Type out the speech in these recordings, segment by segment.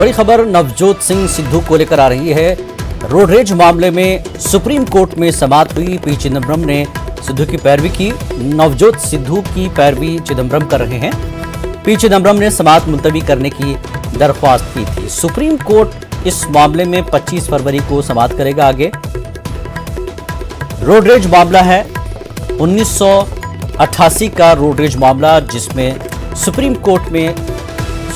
बड़ी खबर नवजोत सिंह सिद्धू को लेकर आ रही है। रोड रेज मामले में सुप्रीम कोर्ट में समाअत हुई। पी चिदम्बरम ने सिद्धू की पैरवी की। नवजोत सिद्धू की पैरवी चिदम्बरम कर रहे हैं। पी चिदम्बरम ने समाअत मुलतवी करने की दरख्वास्त की थी। सुप्रीम कोर्ट इस मामले में 25 फरवरी को समाअत करेगा। आगे रोड रेज मामला है 1988 का रोड रेज मामला, जिसमें सुप्रीम कोर्ट में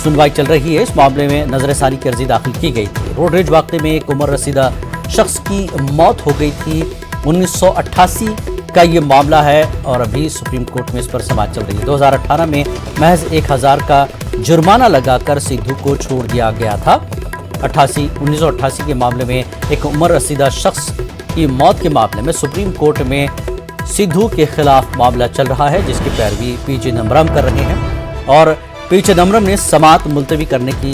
सुनवाई चल रही है। इस मामले में नजरसानी की अर्जी दाखिल की गई थी। रोड रेज वाकये में एक उम्र रसीदा शख्स की मौत हो गई थी। 1988 का ये मामला है और अभी सुप्रीम कोर्ट में इस पर समाअत चल रही है। 2018 में महज 1000 का जुर्माना लगाकर सिद्धू को छोड़ दिया गया था। 1988 के मामले में एक उम्र रसीदा शख्स की मौत के मामले में सुप्रीम कोर्ट में सिद्धू के खिलाफ मामला चल रहा है, जिसकी पैरवी पी चिदम्बरम कर रहे हैं। और पी चिदम्बरम ने समाअत मुलतवी करने की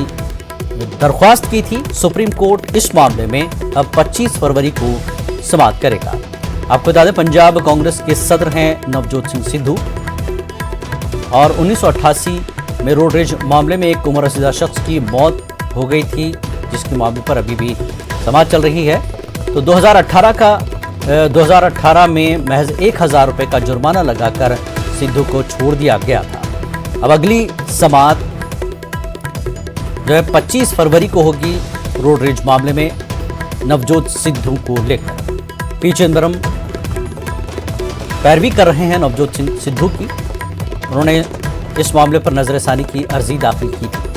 दरख्वास्त की थी। सुप्रीम कोर्ट इस मामले में अब 25 फरवरी को समाअत करेगा। आपको बता दें, पंजाब कांग्रेस के सदर हैं नवजोत सिंह सिद्धू और 1988 में रोड रेज मामले में एक उम्र रसीदा शख्स की मौत हो गई थी, जिसके मामले पर अभी भी समाअत चल रही है। तो 2018 में महज 1000 रुपये का जुर्माना लगाकर सिद्धू को छोड़ दिया गया था। अब अगली समाअत जो है 25 फरवरी को होगी रोड रेज मामले में नवजोत सिद्धू को लेकर। पी चिदम्बरम पैरवी कर रहे हैं नवजोत सिंह सिद्धू की। उन्होंने इस मामले पर नजरसानी की अर्जी दाखिल की थी।